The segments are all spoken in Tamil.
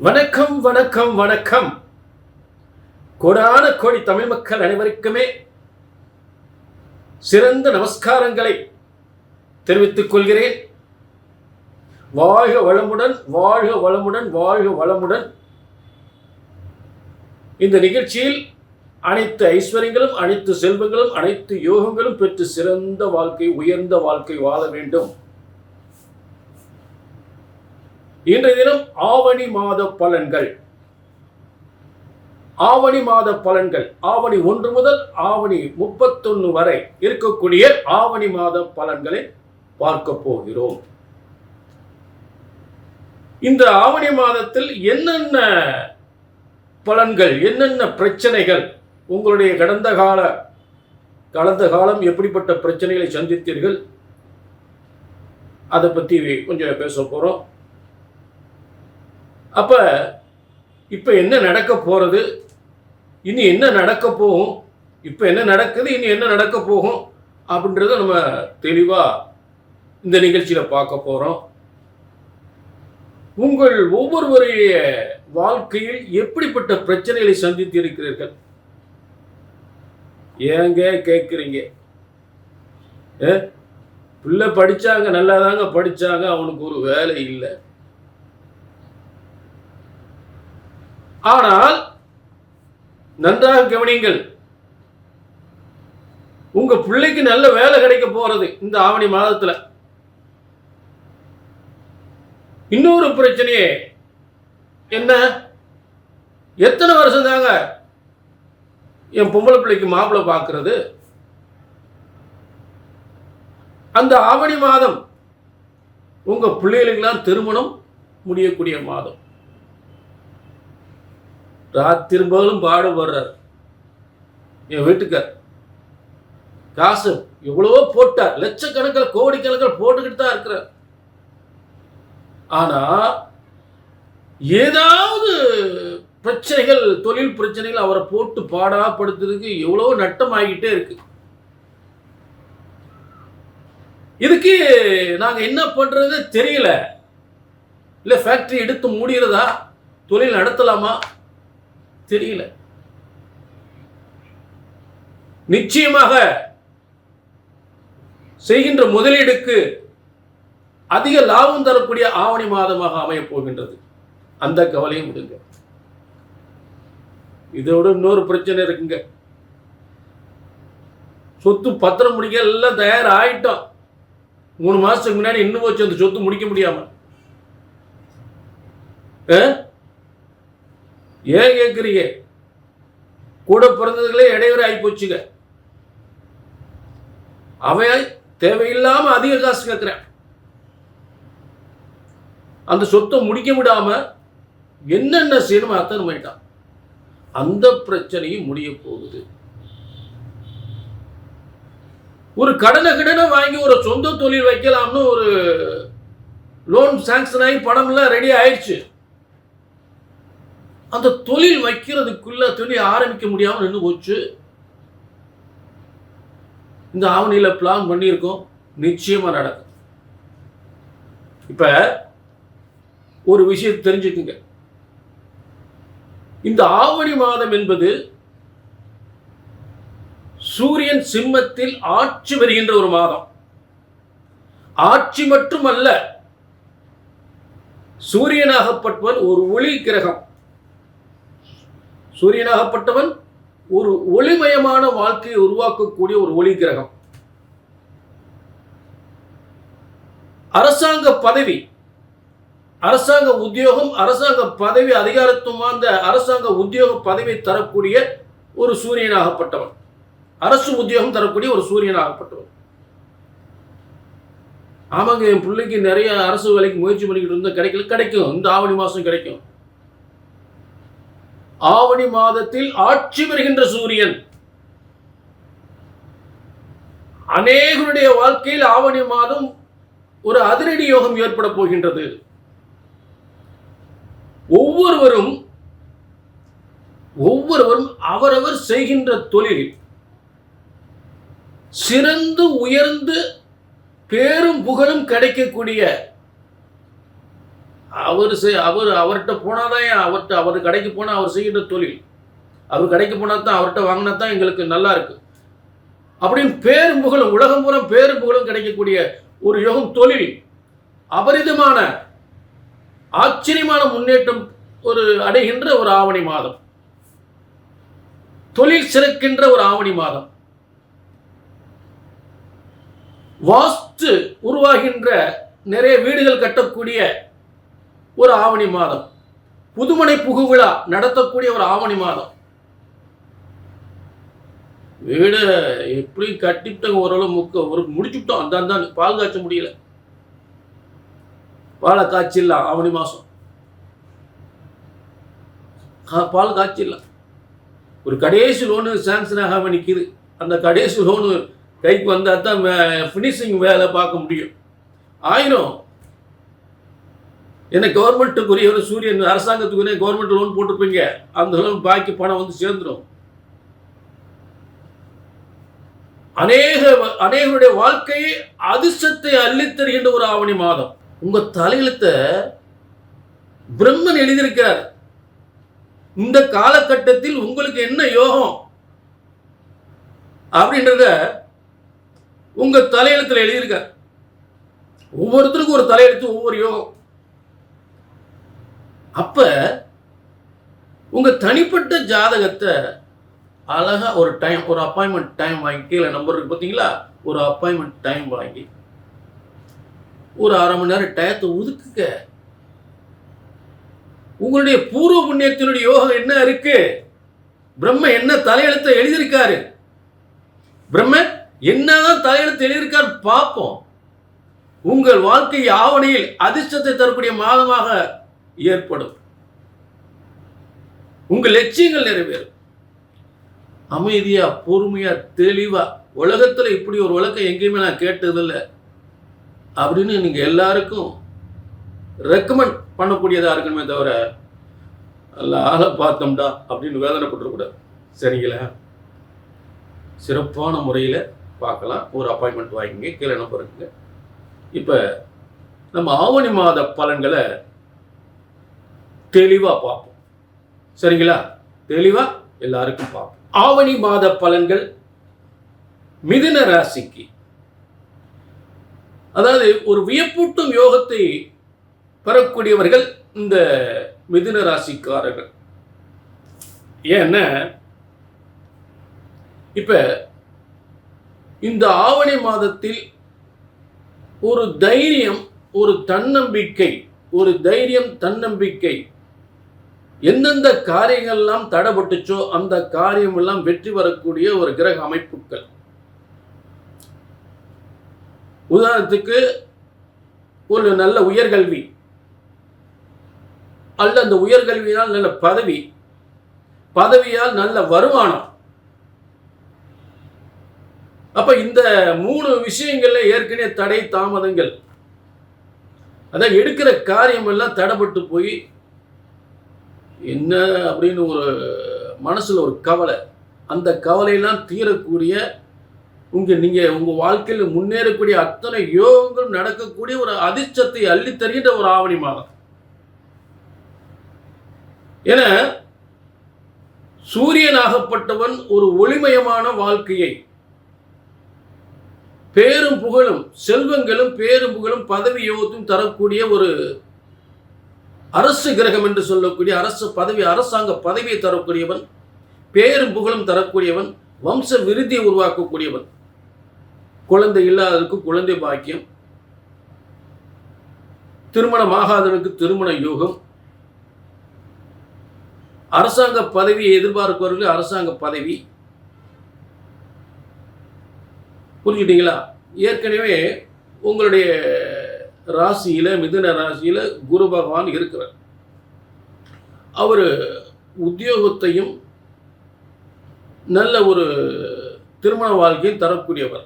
வணக்கம் வணக்கம் வணக்கம். கோடான கோடி தமிழ் மக்கள் அனைவருக்குமே சிறந்த நமஸ்காரங்களை தெரிவித்துக் கொள்கிறேன். வாழ்க வளமுடன், வாழ்க வளமுடன், வாழ்க வளமுடன். இந்த நிகழ்ச்சியில் அனைத்து ஐஸ்வர்யங்களும், அனைத்து செல்வங்களும், அனைத்து யோகங்களும் பெற்று சிறந்த வாழ்க்கை, உயர்ந்த வாழ்க்கை வாழ வேண்டும். இன்றைய தினம் ஆவணி மாத பலன்கள். ஆவணி மாத பலன்கள் ஆவணி 1 முதல் ஆவணி 31 வரை இருக்கக்கூடிய ஆவணி மாத பலன்களை பார்க்க போகிறோம். இந்த ஆவணி மாதத்தில் என்னென்ன பலன்கள், என்னென்ன பிரச்சனைகள், உங்களுடைய கடந்த காலம் எப்படிப்பட்ட பிரச்சனைகளை சந்தித்தீர்கள், அதை பற்றி கொஞ்சம் பேச போகிறோம். அப்போ இப்போ என்ன நடக்க போகிறது, இனி என்ன நடக்க போகும், இப்போ என்ன நடக்குது, இனி என்ன நடக்க போகும் அப்படின்றத நம்ம தெளிவாக இந்த நிகழ்ச்சியில் பார்க்க போகிறோம். உங்கள் ஒவ்வொருவருடைய வாழ்க்கையில் எப்படிப்பட்ட பிரச்சனைகளை சந்தித்து இருக்கிறீர்கள்? ஏங்க கேட்குறீங்க? பிள்ளை படித்தாங்க, நல்லா தாங்க படித்தாங்க, அவனுக்கு ஒரு வேலை இல்லை. ஆனால் நன்றாக கவனியுங்கள், உங்க பிள்ளைக்கு நல்ல வேலை கிடைக்க போறது இந்த ஆவணி மாதத்துல. இன்னொரு பிரச்சனையே என்ன, எத்தனை வருஷம் தாங்க என் பொம்பளை பிள்ளைக்கு மாப்பிள்ளை பார்க்கிறது? அந்த ஆவணி மாதம் உங்க பிள்ளைகளுக்கெல்லாம் திருமணம் முடியக்கூடிய மாதம். ராத்திரும்பலும் பாடுபடுறார் என் வீட்டுக்கார். காசு எவ்வளவோ போட்டார், லட்சக்கணக்கில் கோடிக்கணக்கில் போட்டுக்கிட்டு தான் இருக்கிறார். ஆனா ஏதாவது பிரச்சனைகள், தொழில் பிரச்சனைகள் அவரை போட்டு பாடாப்படுத்துறதுக்கு எவ்வளவோ நட்டம் ஆகிட்டே இருக்கு. இதுக்கு நாங்க என்ன பண்றது தெரியல. இல்ல ஃபேக்டரி எடுத்து மூடிறதா, தொழில் நடத்தலாமா தெரியல. நிச்சயமாக செய்கின்ற முதலீடுக்கு அதிக லாபம் தரக்கூடிய ஆவணி மாதமாக அமையப் போகின்றது. அந்த கவலையும் விடுங்க. இதோட இன்னொரு பிரச்சனை இருக்குங்க. சொத்து பத்திரம் முடிக்க எல்லாம் தயார் ஆயிட்டோம். 3 மாசத்துக்கு முன்னாடி இன்னும் போச்சு அந்த சொத்து முடிக்க முடியாம. ஏன் கேட்குறீங்க? கூட பிறந்ததுகளே இடையூறு ஆகி போச்சுங்க. அவன் தேவையில்லாம அதிக காசு கேட்கிறேன். அந்த சொத்தை முடிக்க விடாம என்னென்ன செய்யணுமோ அத்தனை பண்ணிட்டான். அந்த பிரச்சனையும் முடிய போகுது. ஒரு கடனை வாங்கி ஒரு சொந்த தொழில் வைக்கலாம்னு ஒரு லோன் சாங்ஷன் ஆகி பணம் எல்லாம் ரெடி ஆயிடுச்சு. அந்த தொழில் வைக்கிறதுக்குள்ள தொழில் ஆரம்பிக்க முடியாமல் நின்று போச்சு. இந்த ஆவணியில பிளான் பண்ணியிருக்கோம், நிச்சயமா நடக்கும். இப்ப ஒரு விஷயம் தெரிஞ்சுக்குங்க. இந்த ஆவணி மாதம் என்பது சூரியன் சிம்மத்தில் ஆட்சி வருகின்ற ஒரு மாதம். ஆட்சி மட்டுமல்ல, சூரியனாகப்பட்டவன் ஒரு ஒளி கிரகம். சூரியனாகப்பட்டவன் ஒரு ஒளிமயமான வாழ்க்கையை உருவாக்கக்கூடிய ஒரு ஒளி கிரகம். அரசாங்க பதவி, அரசாங்க உத்தியோகம், அரசாங்க பதவி, அதிகாரத்துவம் அந்த அரசாங்க உத்தியோக பதவி தரக்கூடிய ஒரு சூரியனாகப்பட்டவன், அரசு உத்தியோகம் தரக்கூடிய ஒரு சூரியனாகப்பட்டவன். ஆமாங்க, என் பிள்ளைக்கு நிறைய அரசு வேலைக்கு முயற்சி பண்ணிக்கிட்டு இருந்தா கிடைக்கும். இந்த ஆவணி மாசம் கிடைக்கும். ஆவணி மாதத்தில் ஆட்சி வருகின்ற சூரியன் அநேகருடைய வாழ்க்கையில் ஆவணி மாதம் ஒரு அதிரடி யோகம் ஏற்பட போகின்றது. ஒவ்வொருவரும் அவரவர் செய்கின்ற தொழில் சிறந்து உயர்ந்து பேரும் புகழும் கிடைக்கக்கூடிய அவர்கிட்ட போனாதான் அவர் கடைக்கு போனால் அவர் செய்கின்ற தொழில், அவர் கடைக்கு போனால் தான் அவர்கிட்ட வாங்கினா தான் எங்களுக்கு நல்லா இருக்கு அப்படின்னு பேரும் புகழும், உலகம் பூரா பேரும் புகழும் கிடைக்கக்கூடிய ஒரு யோகம், தொழில் அபரிதமான ஆச்சரியமான முன்னேற்றம் ஒரு அடைகின்ற ஒரு ஆவணி மாதம், தொழில் சிறக்கின்ற ஒரு ஆவணி மாதம், வாஸ்து உருவாகின்ற நிறைய வீடுகள் கட்டக்கூடிய ஒரு ஆவணி மாதம், புதுமனை புகுவிழா நடத்தக்கூடிய ஒரு ஆவணி மாதம். வீடு எப்படி கட்டிவிட்டோங்க, ஓரளவு முடிச்சுட்டோம். அந்த பால் காய்ச்ச முடியல, பாலை காய்ச்சிடலாம் ஆவணி மாதம், பால் காய்ச்சிடலாம். ஒரு கடைசி லோனு சாங்ஷன் ஆகாம நிற்கிது. அந்த கடைசி லோனு கைக்கு வந்தால் தான் ஃபினிஷிங் வேலை பார்க்க முடியும். ஆயிரம் என்ன கவர்மெண்ட்டுக்குரிய ஒரு சூரியன் அரசாங்கத்துக்குரிய கவர்மெண்ட் லோன் போட்டிருப்பீங்க, அந்த லோன் பாக்கி பணம் வந்து சேர்ந்துடும். அநேகருடைய வாழ்க்கையை அதிர்ஷ்டத்தை அள்ளித்தருகின்ற ஒரு ஆவணி மாதம். உங்க தலையெழுத்தை பிரம்மன் எழுதியிருக்கிறார். இந்த காலகட்டத்தில் உங்களுக்கு என்ன யோகம் அப்படின்றத உங்க தலையெழுத்துல எழுதியிருக்கார். ஒவ்வொருத்தருக்கும் ஒரு தலையெழுத்து, ஒவ்வொரு யோகம். அப்ப உங்க தனிப்பட்ட ஜாதகத்தை அழகா ஒரு அப்பாயின்மெண்ட் டைம் வாங்கி, கீழே நம்பர் இருக்கு பார்த்தீங்களா, ஒரு அப்பாயின்மெண்ட் டைம் வாங்கி ஒரு அரை மணி நேரம் டயத்தை ஒதுக்குங்க. உங்களுடைய பூர்வ புண்ணியத்தினுடைய யோகம் என்ன இருக்கு, பிரம்ம என்ன தலையெழுத்தை எழுதியிருக்காரு, பிரம்ம என்னதான் தலையெழுத்து எழுதியிருக்காரு பார்ப்போம். உங்கள் வாழ்க்கை ஆவணியில் அதிர்ஷ்டத்தை தரக்கூடிய மாதமாக ஏற்படும். உங்கள் லட்சியங்கள் நிறைவேறும். அமைதியா, பொறுமையா, தெளிவா. உலகத்துல இப்படி ஒரு விளக்கம் எங்கேயுமே நான் கேட்டதில்லை அப்படின்னு நீங்க எல்லாருக்கும் ரெக்கமெண்ட் பண்ணக்கூடியதா இருக்கணுமே தவிர அல்ல ஆளை பார்த்தோம்டா அப்படின்னு வேதனைப்பட்டுக்கூடாது. சரிங்களா? சிறப்பான முறையில் பார்க்கலாம். ஒரு அப்பாயின்மெண்ட் வாங்கிங்க, கீழே நம்பர் இருக்குங்க. இப்போ நம்ம ஆவணி மாத பலன்களை தெளிவாக பார்ப்போம். சரிங்களா? தெளிவாக எல்லாருக்கும் பார்ப்போம். ஆவணி மாத பலன்கள் மிதுன ராசிக்கு, அதாவது ஒரு வியப்பூட்டும் யோகத்தை பெறக்கூடியவர்கள் இந்த மிதுன ராசிக்காரர்கள். ஏன்னா இப்ப இந்த ஆவணி மாதத்தில் ஒரு தைரியம், ஒரு தன்னம்பிக்கை, ஒரு தைரியம் தன்னம்பிக்கை, எந்தெந்த காரியங்கள்லாம் தடைபட்டுச்சோ அந்த காரியம் எல்லாம் வெற்றி வரக்கூடிய ஒரு கிரக அமைப்புகள். உதாரணத்துக்கு ஒரு நல்ல உயர்கல்வி, அல்ல அந்த உயர்கல்வியால் நல்ல பதவி, பதவியால் நல்ல வருமானம். அப்ப இந்த 3 விஷயங்கள்ல ஏற்கனவே தடை தாமதங்கள், அதான் எடுக்கிற காரியம் எல்லாம் தடைபட்டு போய் என்ன அப்படின்னு ஒரு மனசுல ஒரு கவலை, அந்த கவலையெல்லாம் தீரக்கூடிய நீங்க உங்க வாழ்க்கையில் முன்னேறக்கூடிய அத்தனை யோகங்களும் நடக்கக்கூடிய ஒரு அதிர்ஷ்டத்தை அள்ளி தருகின்ற ஒரு ஆவணி மாதம். என சூரியனாகப்பட்டவன் ஒரு ஒளிமயமான வாழ்க்கையை, பேரும் புகழும் செல்வங்களும் பேரும் புகழும் பதவி யோகத்தையும் தரக்கூடிய ஒரு அரசு கிரகம் என்று சொல்லக்கூடிய அரசு பதவி, அரசாங்க பதவியை தரக்கூடியவன், பேரும் புகழும் தரக்கூடியவன், வம்ச விருத்தியை உருவாக்கக்கூடியவன், குழந்தை இல்லாதவருக்கு குழந்தை பாக்கியம், திருமணமாகாதவனுக்கு திருமண யோகம், அரசாங்க பதவியை எதிர்பார்ப்பவர்களுக்கு அரசாங்க பதவி. புரிஞ்சுட்டீங்களா? ஏற்கனவே உங்களுடைய ராசியில, மிதுன ராசியில குரு பகவான் இருக்கிறார். அவர் உத்தியோகத்தையும் நல்ல ஒரு திருமண வாழ்க்கையும் தரக்கூடியவர்.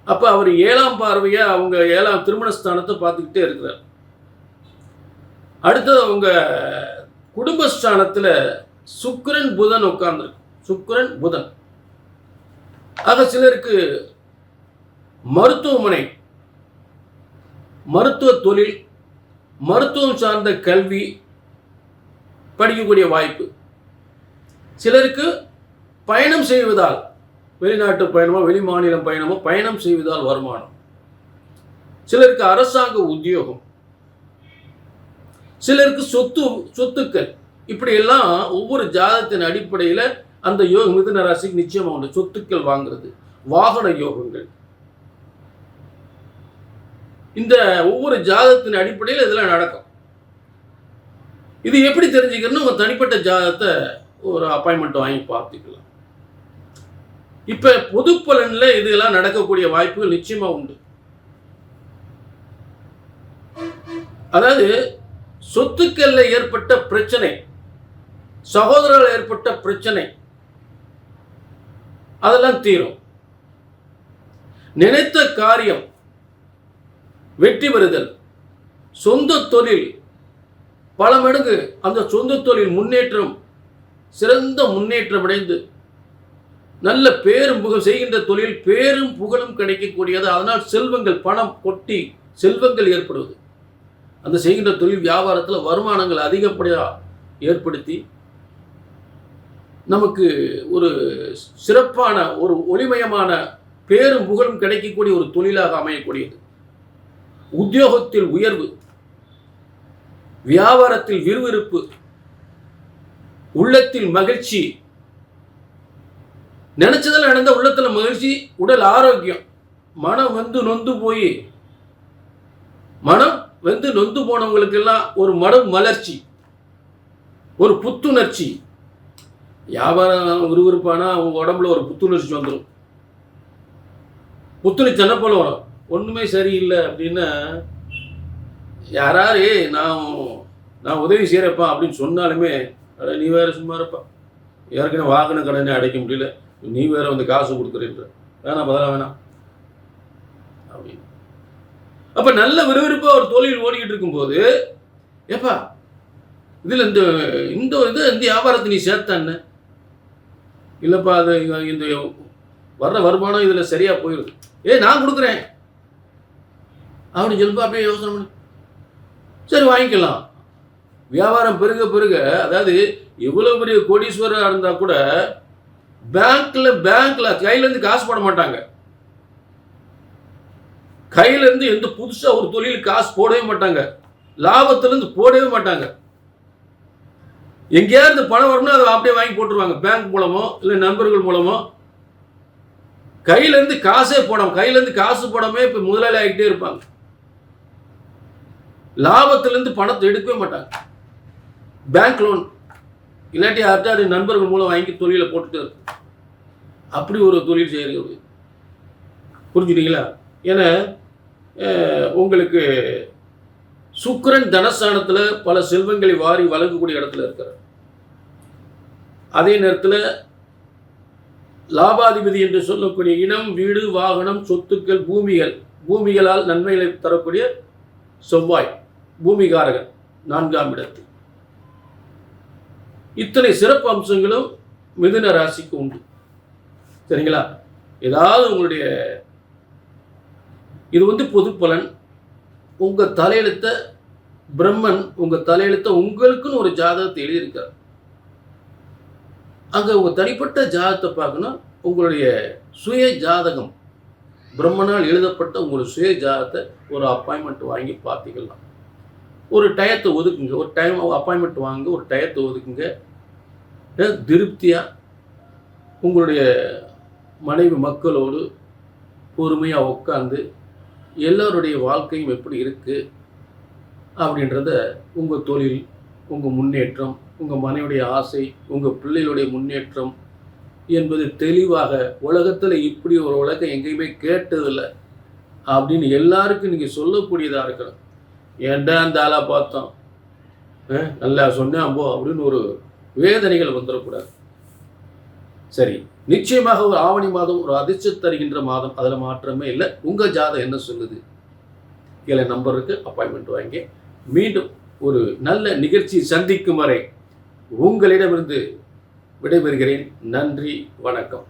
அப்ப அவர் 7ஆம் பார்வையா அவங்க 7ஆம் திருமணஸ்தானத்தை பார்த்துக்கிட்டே இருக்கிறார். அடுத்தது அவங்க குடும்பஸ்தானத்துல சுக்கிரன் புதன் உட்கார்ந்துருக்கு. சுக்கிரன் புதன். ஆக சிலருக்கு மருத்துவமனை, மருத்துவ தொழில், மருத்துவம் சார்ந்த கல்வி படிக்கக்கூடிய வாய்ப்பு. சிலருக்கு பயணம் செய்வதால், வெளிநாட்டு பயணமோ வெளி மாநிலம் பயணமோ பயணம் செய்வதால் வருமானம். சிலருக்கு அரசாங்க உத்தியோகம், சிலருக்கு சொத்துக்கள். இப்படி எல்லாம் ஒவ்வொரு ஜாதகத்தின் அடிப்படையில் அந்த யோகம் மிதுன ராசிக்கு நிச்சயமா உண்டு. சொத்துக்கள் வாங்குறது, வாகன யோகங்கள், இந்த ஒவ்வொரு ஜாதகத்தின் அடிப்படையில் இதெல்லாம் நடக்கும். இது எப்படி தெரிஞ்சுக்கணும்னு உங்க தனிப்பட்ட ஜாதகத்தை ஒரு அப்பாயின்மெண்ட் வாங்கி பார்த்துக்கலாம். இப்ப பொது பலன்ல இதெல்லாம் நடக்கக்கூடிய வாய்ப்புகள் நிச்சயமா உண்டு. அதாவது சொத்துக்கள்ல ஏற்பட்ட பிரச்சனை, சகோதரர்கள் ஏற்பட்ட பிரச்சனை, அதெல்லாம் தீரும். நினைத்த காரியம் வெற்றி பெறுதல், சொந்த தொழில் பல மடங்கு அந்த சொந்த தொழில் முன்னேற்றம், சிறந்த முன்னேற்றம் அடைந்து நல்ல பேரும் புகழ் செய்கின்ற தொழில் பேரும் புகழும் கிடைக்கக்கூடியது. அதனால் செல்வங்கள், பணம் கொட்டி செல்வங்கள் ஏற்படுவது, அந்த செய்கின்ற தொழில் வியாபாரத்தில் வருமானங்கள் அதிகப்படியாக ஏற்படுத்தி நமக்கு ஒரு சிறப்பான ஒரு ஒளிமயமான பேரும் புகழும் கிடைக்கக்கூடிய ஒரு தொழிலாக அமையக்கூடியது. உத்தியோகத்தில் உயர்வு, வியாபாரத்தில் விறுவிறுப்பு, உள்ளத்தில் மகிழ்ச்சி, நினைச்சதில் நடந்த உள்ளத்தில் மகிழ்ச்சி, உடல் ஆரோக்கியம், மனம் வெந்து நொந்து போனவங்களுக்கெல்லாம் ஒரு மலர்ச்சி, ஒரு புத்துணர்ச்சி. வியாபாரம் விறுவிறுப்பானா அவங்க உடம்புல ஒரு புத்துணர்ச்சி வந்துடும். புத்துணர்ச்சி என்ன போல வரும், ஒன்றுமே சரியில்லை அப்படின்னா யாராரு நான் உதவி செய்கிறப்பா அப்படின்னு சொன்னாலுமே, நீ வேற சும்மா இருப்பா, ஏற்கனவே வாகன கடனை அடைக்க முடியல, நீ வேற வந்து காசு கொடுக்குறேன்ற, வேணாம் பதிலாக வேணாம் அப்படின்னு. அப்போ நல்ல விறுவிறுப்பாக ஒரு தொழில் ஓடிக்கிட்டு இருக்கும்போது, ஏப்பா இதில் இந்த வியாபாரத்தை நீ சேர்த்தான்னு, இல்லைப்பா அது இந்த வர்ற வருமானம் இதில் சரியாக போயிடுது, நான் கொடுக்குறேன் அப்படின்னு சொல்லுப்பா. அப்படியே யோசனை பண்ணி சரி வாங்கிக்கலாம். வியாபாரம் பெருக பெருக, அதாவது எவ்வளோ பெரிய கோடீஸ்வரராக இருந்தால் கூட பேங்க்ல கையிலேருந்து காசு போட மாட்டாங்க. கையிலேருந்து எந்த புதுசாக ஒரு தொழில் காசு போடவே மாட்டாங்க, லாபத்திலேருந்து போடவே மாட்டாங்க. எங்கேயாவது பணம் வரணும்னா அதை அப்படியே வாங்கி போட்டுருவாங்க, பேங்க் மூலமோ இல்லை நண்பர்கள் மூலமோ. கையிலேருந்து காசே போடாம, கையிலேருந்து காசு போடாமே இப்போ முதலாளி ஆகிட்டே இருப்பாங்க. லாபத்திலேருந்து பணத்தை எடுக்கவே மாட்டாங்க. பேங்க் லோன் இல்லாட்டி யார்ட்டாரு நண்பர்கள் மூலம் வாங்கி தொழிலை போட்டுட்டு இருக்கு. அப்படி ஒரு தொழில் செய்கிறது, புரிஞ்சுட்டீங்களா? ஏன்னா உங்களுக்கு சுக்கிரன் தனஸ்தானத்தில் பல செல்வங்களை வாரி வழங்கக்கூடிய இடத்துல இருக்கிறார். அதே நேரத்தில் லாபாதிபதி என்று சொல்லக்கூடிய இனம், வீடு, வாகனம், சொத்துக்கள், பூமிகளால் நன்மைகளை தரக்கூடிய செவ்வாய் பூமிகாரகன் 4ஆம் இடத்தில். இத்தனை சிறப்பு அம்சங்களும் மிதுன ராசிக்கு உண்டு. சரிங்களா? ஏதாவது உங்களுடைய இது பொது பலன். உங்கள் தலையெழுத்த பிரம்மன் உங்கள் தலையெழுத்த உங்களுக்குன்னு ஒரு ஜாதகத்தை எழுதியிருக்கார். அங்கே உங்கள் தனிப்பட்ட ஜாதகத்தை பார்க்கணும். உங்களுடைய சுய ஜாதகம், பிரம்மனால் எழுதப்பட்ட உங்களுடைய சுய ஜாதகத்தை ஒரு அப்பாயின்மெண்ட் வாங்கி பார்த்துக்கலாம். ஒரு டயத்தை ஒதுக்குங்க, ஒரு டைம் அப்பாயின்மெண்ட் வாங்க, ஒரு டயத்தை ஒதுக்குங்க. திருப்தியாக உங்களுடைய மனைவி மக்களோடு பொறுமையாக உட்காந்து எல்லோருடைய வாழ்க்கையும் எப்படி இருக்குது அப்படின்றத, உங்கள் தொழில், உங்கள் முன்னேற்றம், உங்கள் மனைவியுடைய ஆசை, உங்கள் பிள்ளைகளுடைய முன்னேற்றம் என்பது தெளிவாக, உலகத்தில் இப்படி ஒரு உலகம் எங்கேயுமே கேட்டதில்லை அப்படின்னு எல்லாருக்கும் நீங்கள் சொல்லக்கூடியதாக இருக்கணும். ஏன்டா அந்த ஆளாக பார்த்தோம், நல்லா சொன்னாம்போ அப்படின்னு ஒரு வேதனைகள் வந்துடக்கூடாது. சரி, நிச்சயமாக ஒரு ஆவணி மாதம் ஒரு அதிர்ச்சி தருகின்ற மாதம், அதில் மாற்றமே இல்லை. உங்கள் ஜாதகம் என்ன சொல்லுது? கீழே நம்பருக்கு அப்பாயின்மெண்ட் வாங்கி மீண்டும் ஒரு நல்ல நிகழ்ச்சி சந்திக்கும் வரை உங்களிடமிருந்து விடைபெறுகிறேன். நன்றி, வணக்கம்.